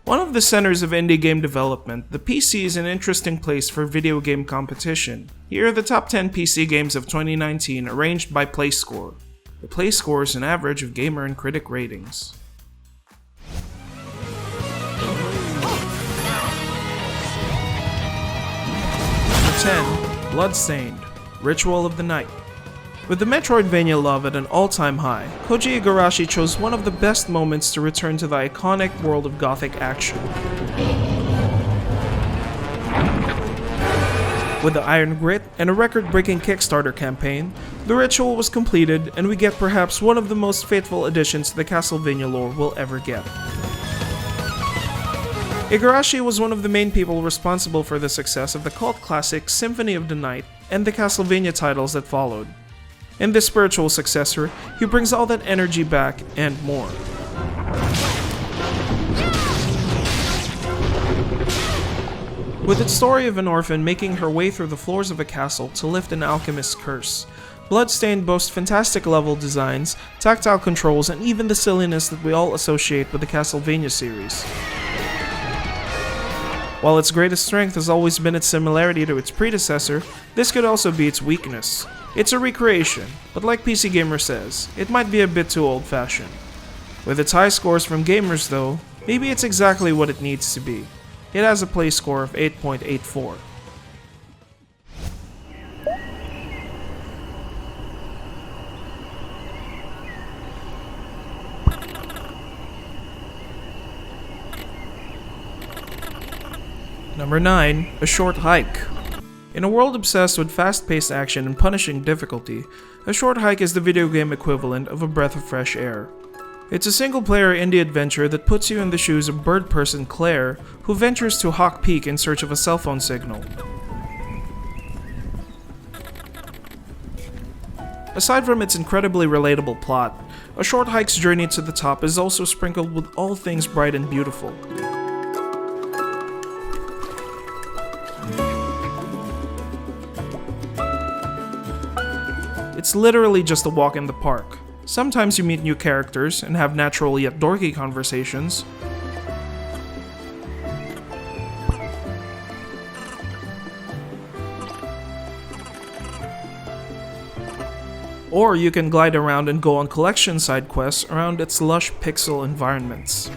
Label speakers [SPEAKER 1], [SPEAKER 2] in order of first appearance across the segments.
[SPEAKER 1] One of the centers of indie game development, the PC is an interesting place for video game competition. Here are the top 10 PC games of 2019 arranged by PlayScore. The PlayScore is an average of gamer and critic ratings. Number 10. Bloodstained, Ritual of the Night. With the Metroidvania love at an all-time high, Koji Igarashi chose one of the best moments to return to the iconic world of Gothic action. With the Iron Grit and a record-breaking Kickstarter campaign, the ritual was completed and we get perhaps one of the most faithful additions to the Castlevania lore we'll ever get. Igarashi was one of the main people responsible for the success of the cult classic Symphony of the Night and the Castlevania titles that followed. In this spiritual successor, he brings all that energy back and more. With its story of an orphan making her way through the floors of a castle to lift an alchemist's curse, Bloodstained boasts fantastic level designs, tactile controls, and even the silliness that we all associate with the Castlevania series. While its greatest strength has always been its similarity to its predecessor, this could also be its weakness. It's a recreation, but like PC Gamer says, it might be a bit too old-fashioned. With its high scores from gamers though, maybe it's exactly what it needs to be. It has a play score of 8.84. Number 9. A Short Hike. In a world obsessed with fast-paced action and punishing difficulty, A Short Hike is the video game equivalent of a breath of fresh air. It's a single-player indie adventure that puts you in the shoes of bird person Claire, who ventures to Hawk Peak in search of a cell phone signal. Aside from its incredibly relatable plot, A Short Hike's journey to the top is also sprinkled with all things bright and beautiful. It's literally just a walk in the park. Sometimes you meet new characters and have natural yet dorky conversations. Or you can glide around and go on collection side quests around its lush pixel environments.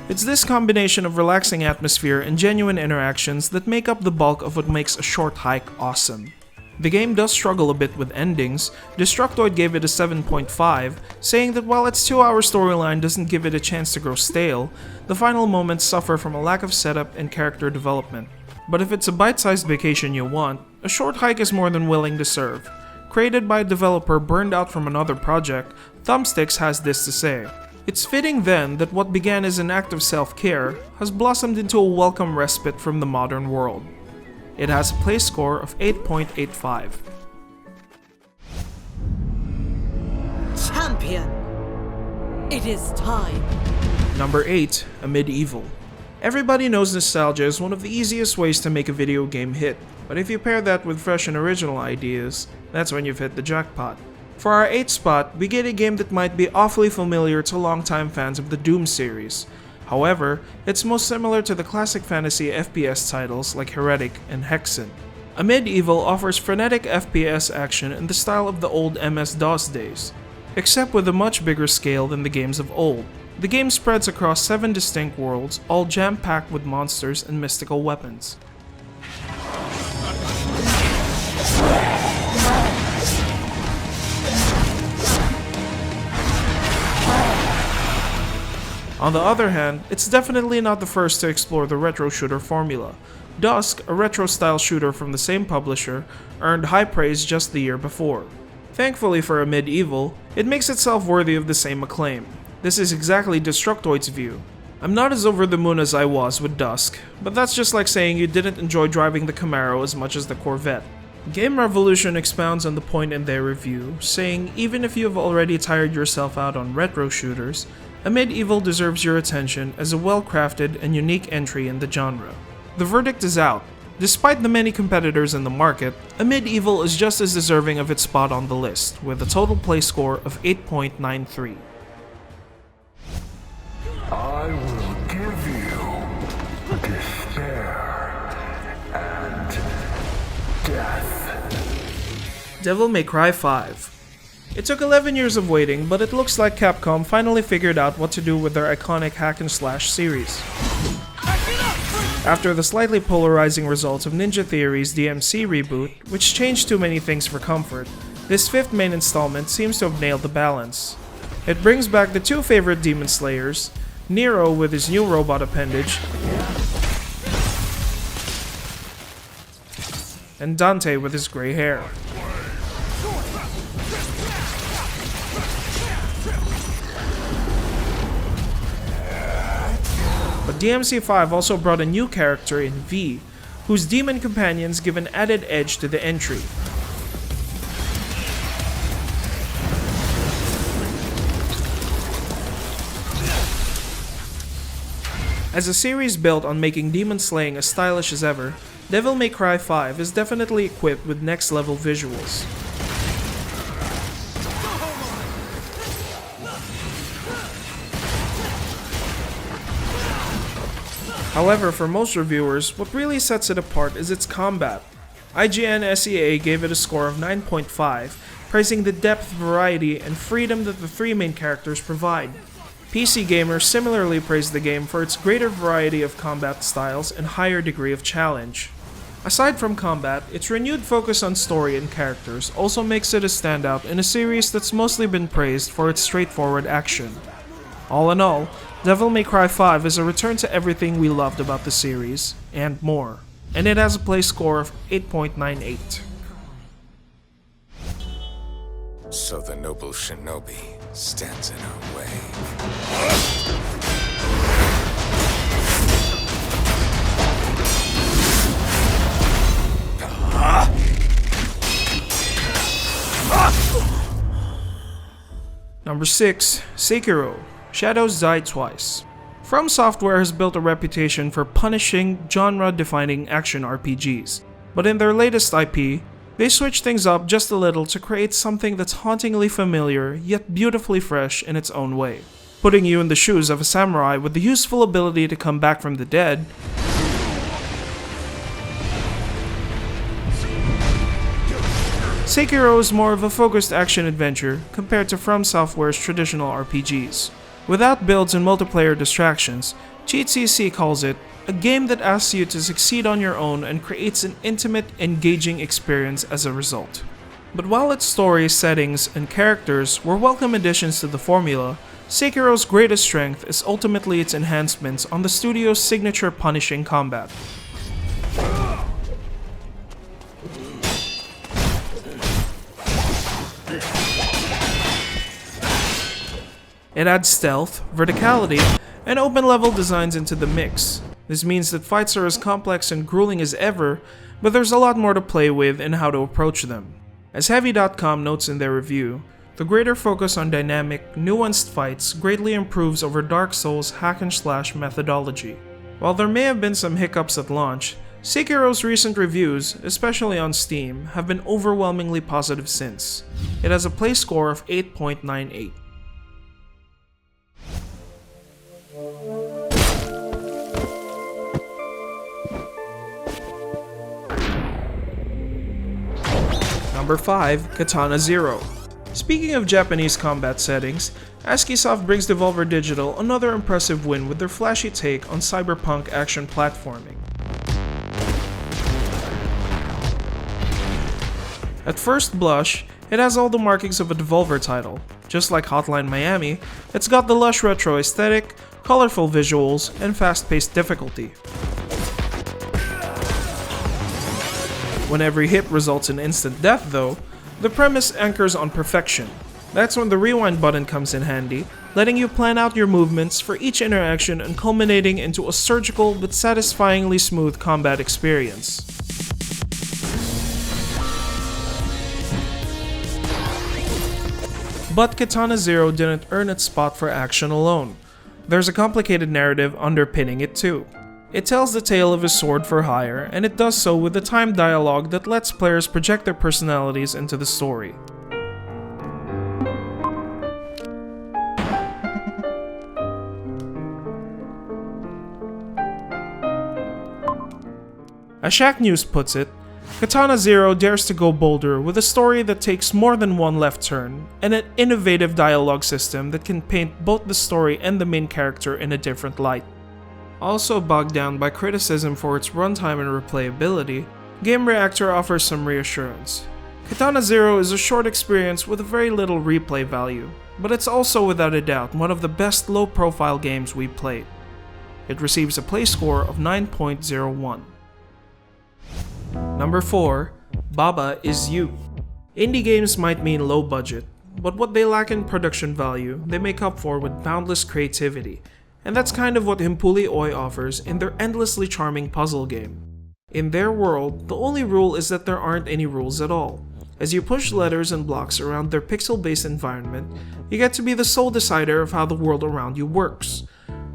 [SPEAKER 1] It's this combination of relaxing atmosphere and genuine interactions that make up the bulk of what makes A Short Hike awesome. The game does struggle a bit with endings. Destructoid gave it a 7.5, saying that while its 2-hour storyline doesn't give it a chance to grow stale, the final moments suffer from a lack of setup and character development. But if it's a bite-sized vacation you want, A Short Hike is more than willing to serve. Created by a developer burned out from another project, Thumbsticks has this to say. It's fitting then that what began as an act of self-care has blossomed into a welcome respite from the modern world. It has a play score of 8.85.
[SPEAKER 2] Champion! It is time!
[SPEAKER 1] Number 8. A Medieval. Everybody knows nostalgia is one of the easiest ways to make a video game hit, but if you pair that with fresh and original ideas, that's when you've hit the jackpot. For our 8th spot, we get a game that might be awfully familiar to longtime fans of the Doom series. However, it's most similar to the classic fantasy FPS titles like Heretic and Hexen. A Medieval offers frenetic FPS action in the style of the old MS-DOS days, except with a much bigger scale than the games of old. The game spreads across 7 distinct worlds, all jam-packed with monsters and mystical weapons. On the other hand, it's definitely not the first to explore the retro shooter formula. Dusk, a retro-style shooter from the same publisher, earned high praise just the year before. Thankfully for a Medieval, it makes itself worthy of the same acclaim. This is exactly Destructoid's view. I'm not as over the moon as I was with Dusk, but that's just like saying you didn't enjoy driving the Camaro as much as the Corvette. Game Revolution expounds on the point in their review, saying even if you have already tired yourself out on retro shooters, A Medieval deserves your attention as a well-crafted and unique entry in the genre. The verdict is out. Despite the many competitors in the market, Amid Evil is just as deserving of its spot on the list, with a total play score of 8.93.
[SPEAKER 3] I will give you despair and death.
[SPEAKER 1] Devil May Cry 5. It took 11 years of waiting, but it looks like Capcom finally figured out what to do with their iconic hack-and-slash series. After the slightly polarizing results of Ninja Theory's DMC reboot, which changed too many things for comfort, this fifth main installment seems to have nailed the balance. It brings back the two favorite Demon Slayers, Nero with his new robot appendage, and Dante with his gray hair. But DMC5 also brought a new character in V, whose demon companions give an added edge to the entry. As a series built on making demon slaying as stylish as ever, Devil May Cry 5 is definitely equipped with next level visuals. However, for most reviewers, what really sets it apart is its combat. IGN SEA gave it a score of 9.5, praising the depth, variety, and freedom that the three main characters provide. PC gamers similarly praised the game for its greater variety of combat styles and higher degree of challenge. Aside from combat, its renewed focus on story and characters also makes it a standout in a series that's mostly been praised for its straightforward action. All in all, Devil May Cry 5 is a return to everything we loved about the series, and more, and it has a play score of 8.98.
[SPEAKER 4] So the noble shinobi stands in our way.
[SPEAKER 1] Number 6. Sekiro. Shadows Die Twice. From Software has built a reputation for punishing, genre-defining action RPGs, but in their latest IP, they switched things up just a little to create something that's hauntingly familiar yet beautifully fresh in its own way. Putting you in the shoes of a samurai with the useful ability to come back from the dead, Sekiro is more of a focused action-adventure compared to From Software's traditional RPGs. Without builds and multiplayer distractions, CheatCC calls it a game that asks you to succeed on your own and creates an intimate, engaging experience as a result. But while its story, settings, and characters were welcome additions to the formula, Sekiro's greatest strength is ultimately its enhancements on the studio's signature punishing combat. It adds stealth, verticality, and open-level designs into the mix. This means that fights are as complex and grueling as ever, but there's a lot more to play with and how to approach them. As Heavy.com notes in their review, the greater focus on dynamic, nuanced fights greatly improves over Dark Souls' hack-and-slash methodology. While there may have been some hiccups at launch, Sekiro's recent reviews, especially on Steam, have been overwhelmingly positive since. It has a play score of 8.98. Number 5. Katana ZERO. Speaking of Japanese combat settings, ASCIIsoft brings Devolver Digital another impressive win with their flashy take on cyberpunk action platforming. At first blush, it has all the markings of a Devolver title. Just like Hotline Miami, it's got the lush retro aesthetic, colorful visuals, and fast-paced difficulty. When every hit results in instant death though, the premise anchors on perfection. That's when the rewind button comes in handy, letting you plan out your movements for each interaction and culminating into a surgical but satisfyingly smooth combat experience. But Katana ZERO didn't earn its spot for action alone. There's a complicated narrative underpinning it too. It tells the tale of a sword for hire, and it does so with a timed dialogue that lets players project their personalities into the story. As Shack News puts it, Katana ZERO dares to go bolder with a story that takes more than one left turn, and an innovative dialogue system that can paint both the story and the main character in a different light. Also bogged down by criticism for its runtime and replayability, Game Reactor offers some reassurance. Katana ZERO is a short experience with very little replay value, but it's also without a doubt one of the best low-profile games we've played. It receives a play score of 9.01. Number 4. Baba Is You. Indie games might mean low budget, but what they lack in production value, they make up for with boundless creativity, and that's kind of what Himpuli Oi offers in their endlessly charming puzzle game. In their world, the only rule is that there aren't any rules at all. As you push letters and blocks around their pixel-based environment, you get to be the sole decider of how the world around you works.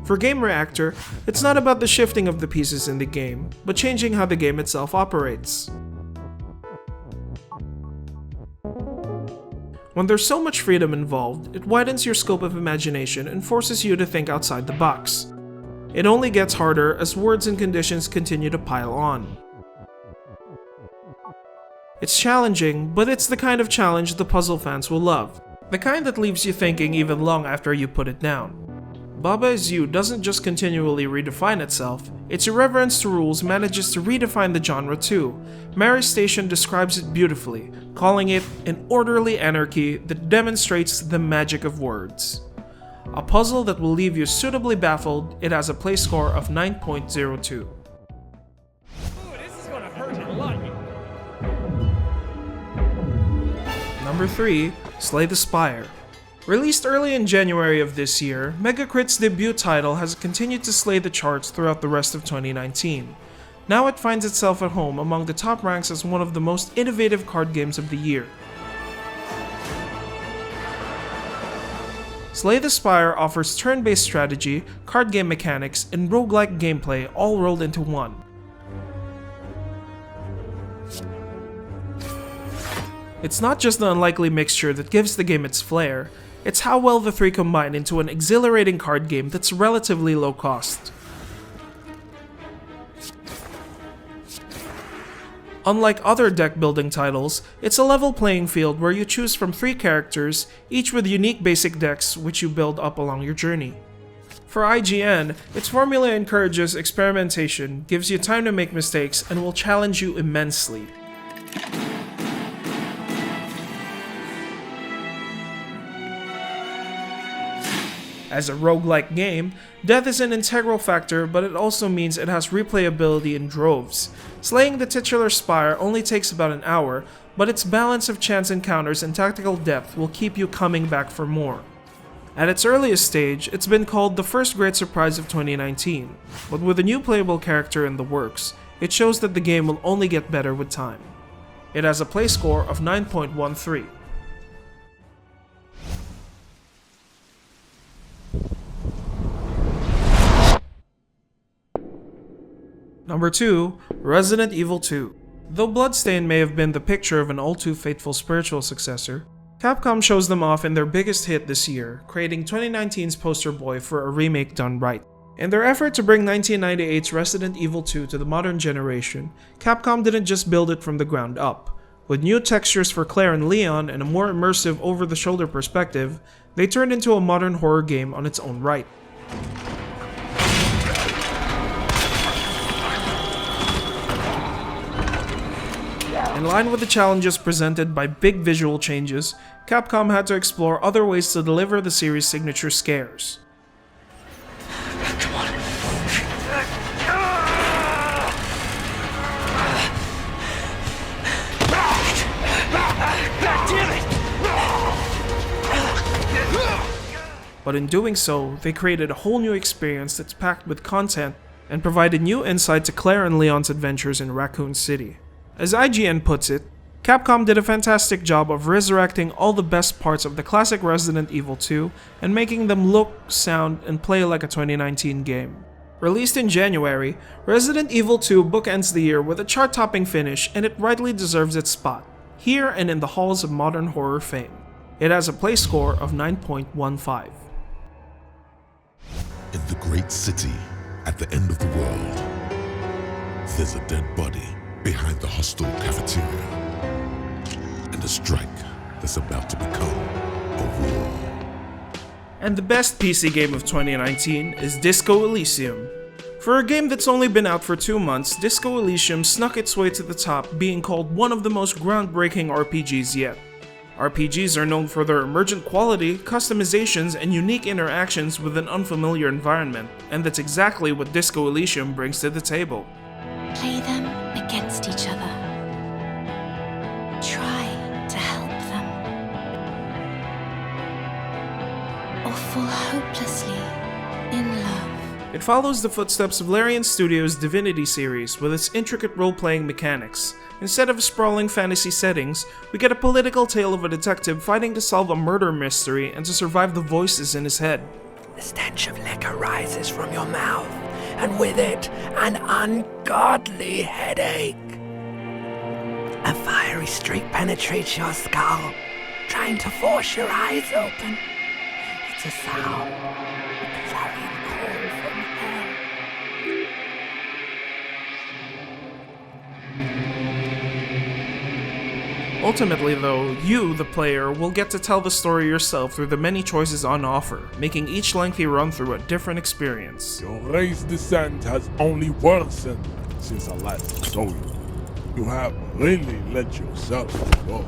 [SPEAKER 1] For Game Reactor, it's not about the shifting of the pieces in the game, but changing how the game itself operates. When there's so much freedom involved, it widens your scope of imagination and forces you to think outside the box. It only gets harder as words and conditions continue to pile on. It's challenging, but it's the kind of challenge the puzzle fans will love. The kind that leaves you thinking even long after you put it down. Baba Is You doesn't just continually redefine itself, its irreverence to rules manages to redefine the genre too. Mary Station describes it beautifully, calling it an orderly anarchy that demonstrates the magic of words. A puzzle that will leave you suitably baffled, it has a play score of 9.02. Number 3. Slay the Spire. Released early in January of this year, Megacrit's debut title has continued to slay the charts throughout the rest of 2019. Now it finds itself at home among the top ranks as one of the most innovative card games of the year. Slay the Spire offers turn-based strategy, card game mechanics, and roguelike gameplay all rolled into one. It's not just the unlikely mixture that gives the game its flair, it's how well the three combine into an exhilarating card game that's relatively low cost. Unlike other deck building titles, it's a level playing field where you choose from 3 characters, each with unique basic decks which you build up along your journey. For IGN, its formula encourages experimentation, gives you time to make mistakes, and will challenge you immensely. As a roguelike game, death is an integral factor, but it also means it has replayability in droves. Slaying the titular Spire only takes about an hour, but its balance of chance encounters and tactical depth will keep you coming back for more. At its earliest stage, it's been called the first great surprise of 2019, but with a new playable character in the works, it shows that the game will only get better with time. It has a play score of 9.13. Number 2. Resident Evil 2. Though Bloodstained may have been the picture of an all-too-faithful spiritual successor, Capcom shows them off in their biggest hit this year, creating 2019's poster boy for a remake done right. In their effort to bring 1998's Resident Evil 2 to the modern generation, Capcom didn't just build it from the ground up. With new textures for Claire and Leon and a more immersive over-the-shoulder perspective, they turned into a modern horror game on its own right. In line with the challenges presented by big visual changes, Capcom had to explore other ways to deliver the series' signature scares.
[SPEAKER 3] Come on. God damn it!
[SPEAKER 1] But in doing so, they created a whole new experience that's packed with content and provided new insight to Claire and Leon's adventures in Raccoon City. As IGN puts it, Capcom did a fantastic job of resurrecting all the best parts of the classic Resident Evil 2 and making them look, sound, and play like a 2019 game. Released in January, Resident Evil 2 bookends the year with a chart-topping finish, and it rightly deserves its spot, here and in the halls of modern horror fame. It has a play score of 9.15.
[SPEAKER 5] In the great city, at the end of the world, there's a dead body behind the hostile cafeteria, and a strike that's about to become a war.
[SPEAKER 1] And the best PC game of 2019 is Disco Elysium. For a game that's only been out for 2 months, Disco Elysium snuck its way to the top, being called one of the most groundbreaking RPGs yet. RPGs are known for their emergent quality, customizations, and unique interactions with an unfamiliar environment, and that's exactly what Disco Elysium brings to the table.
[SPEAKER 6] Play them against each other. Try to help them. Or fall hopelessly in love.
[SPEAKER 1] It follows the footsteps of Larian Studios' Divinity series with its intricate role-playing mechanics. Instead of sprawling fantasy settings, we get a political tale of a detective fighting to solve a murder mystery and to survive the voices in his head.
[SPEAKER 7] The stench of liquor rises from your mouth, and with it, an ungodly headache. A fiery streak penetrates your skull, trying to force your eyes open. It's a sound, a clarion call from hell.
[SPEAKER 1] Ultimately though, you, the player, will get to tell the story yourself through the many choices on offer, making each lengthy run through a different experience.
[SPEAKER 8] Your race descent has only worsened since I last saw you. You have really let yourself go.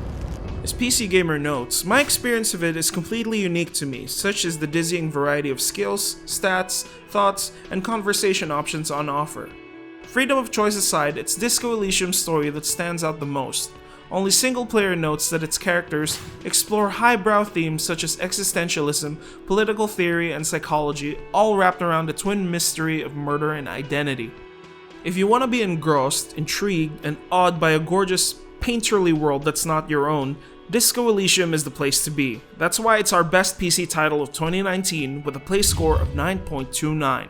[SPEAKER 1] As PC Gamer notes, my experience of it is completely unique to me, such as the dizzying variety of skills, stats, thoughts, and conversation options on offer. Freedom of choice aside, it's Disco Elysium's story that stands out the most. Only single-player notes that its characters explore highbrow themes such as existentialism, political theory, and psychology, all wrapped around the twin mystery of murder and identity. If you want to be engrossed, intrigued, and awed by a gorgeous, painterly world that's not your own, Disco Elysium is the place to be. That's why it's our best PC title of 2019 with a play score of 9.29.